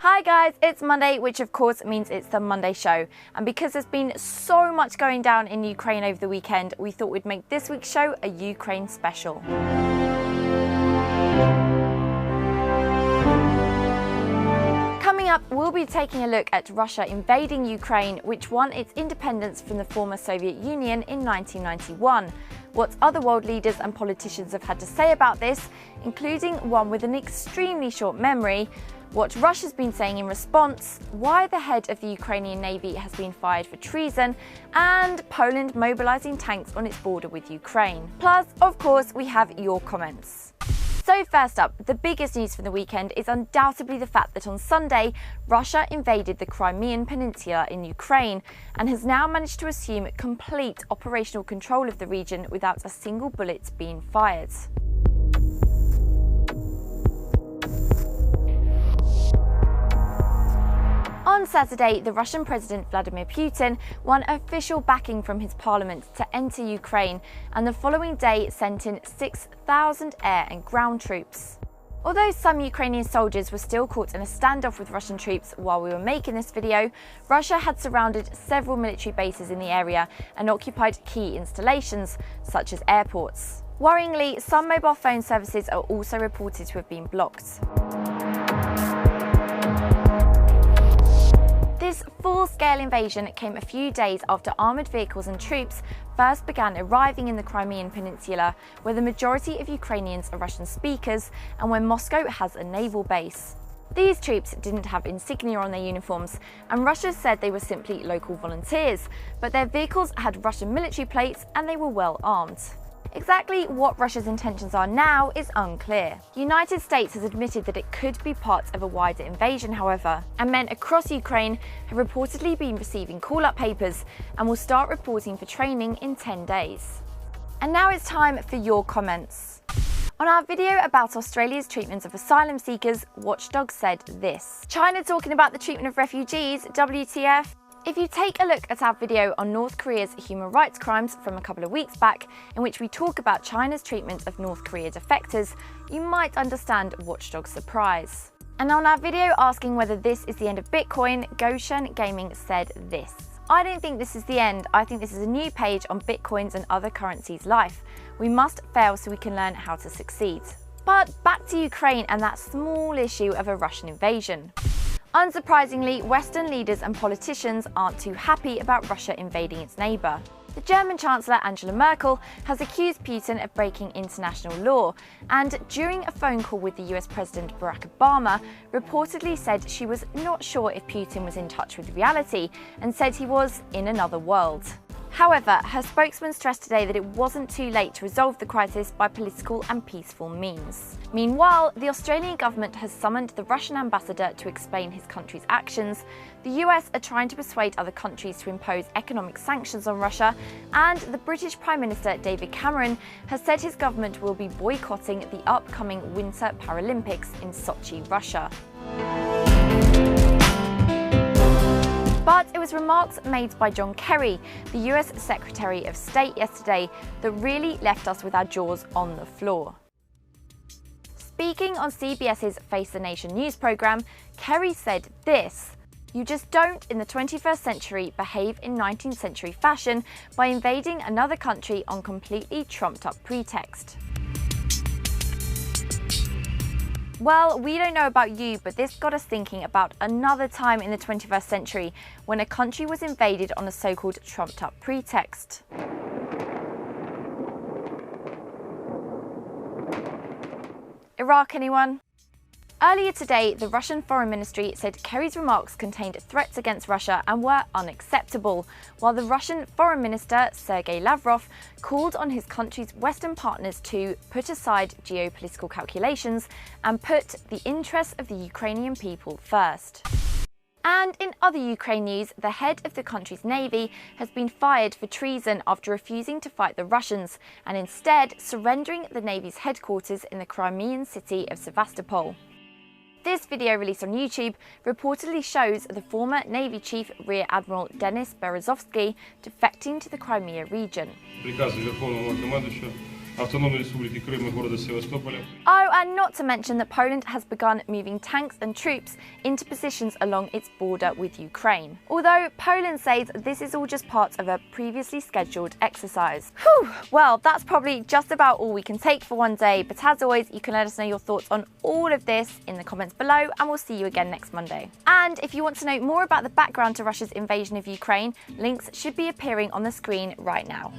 Hi guys, it's Monday, which of course means it's the Monday show. And because there's been so much going down in Ukraine over the weekend, we thought we'd make this week's show a Ukraine special. Coming up, we'll be taking a look at Russia invading Ukraine, which won its independence from the former Soviet Union in 1991. What other world leaders and politicians have had to say about this, including one with an extremely short memory, what Russia's been saying in response, why the head of the Ukrainian Navy has been fired for treason, and Poland mobilising tanks on its border with Ukraine. Plus, of course, we have your comments. So first up, the biggest news from the weekend is undoubtedly the fact that on Sunday, Russia invaded the Crimean Peninsula in Ukraine and has now managed to assume complete operational control of the region without a single bullet being fired. On Saturday, the Russian President Vladimir Putin won official backing from his parliament to enter Ukraine, and the following day sent in 6,000 air and ground troops. Although some Ukrainian soldiers were still caught in a standoff with Russian troops while we were making this video, Russia had surrounded several military bases in the area and occupied key installations, such as airports. Worryingly, some mobile phone services are also reported to have been blocked. This full-scale invasion came a few days after armoured vehicles and troops first began arriving in the Crimean Peninsula, where the majority of Ukrainians are Russian speakers and where Moscow has a naval base. These troops didn't have insignia on their uniforms, and Russia said they were simply local volunteers, but their vehicles had Russian military plates and they were well armed. Exactly what Russia's intentions are now is unclear. The United States has admitted that it could be part of a wider invasion, however, and men across Ukraine have reportedly been receiving call-up papers and will start reporting for training in 10 days. And now it's time for your comments. On our video about Australia's treatment of asylum seekers, Watchdog said this: "China talking about the treatment of refugees, WTF? If you take a look at our video on North Korea's human rights crimes from a couple of weeks back, in which we talk about China's treatment of North Korea defectors, you might understand Watchdog's surprise." And on our video asking whether this is the end of Bitcoin, Goshen Gaming said this: "I don't think this is the end. I think this is a new page on Bitcoin's and other currencies' life. We must fail so we can learn how to succeed." But back to Ukraine and that small issue of a Russian invasion. Unsurprisingly, Western leaders and politicians aren't too happy about Russia invading its neighbour. The German Chancellor Angela Merkel has accused Putin of breaking international law, and during a phone call with the US President Barack Obama, reportedly said she was not sure if Putin was in touch with reality and said he was in another world. However, her spokesman stressed today that it wasn't too late to resolve the crisis by political and peaceful means. Meanwhile, the Australian government has summoned the Russian ambassador to explain his country's actions. The US are trying to persuade other countries to impose economic sanctions on Russia, and the British Prime Minister David Cameron has said his government will be boycotting the upcoming Winter Paralympics in Sochi, Russia. But it was remarks made by John Kerry, the US Secretary of State, yesterday that really left us with our jaws on the floor. Speaking on CBS's Face the Nation news programme, Kerry said this: "You just don't, in the 21st century, behave in 19th century fashion by invading another country on completely trumped-up pretext." Well, we don't know about you, but this got us thinking about another time in the 21st century when a country was invaded on a so-called trumped-up pretext. Iraq, anyone? Earlier today, the Russian Foreign Ministry said Kerry's remarks contained threats against Russia and were unacceptable, while the Russian Foreign Minister, Sergei Lavrov, called on his country's Western partners to put aside geopolitical calculations and put the interests of the Ukrainian people first. And in other Ukraine news, the head of the country's navy has been fired for treason after refusing to fight the Russians and instead surrendering the navy's headquarters in the Crimean city of Sevastopol. This video released on YouTube reportedly shows the former Navy Chief Rear Admiral Denis Berezovsky defecting to the Crimea region. Автономной Республики Крым и города Севастополя. Oh, and not to mention that Poland has begun moving tanks and troops into positions along its border with Ukraine. Although Poland says this is all just part of a previously scheduled exercise. Whew, well, that's probably just about all we can take for one day, but as always, you can let us know your thoughts on all of this in the comments below, and we'll see you again next Monday. And if you want to know more about the background to Russia's invasion of Ukraine, links should be appearing on the screen right now.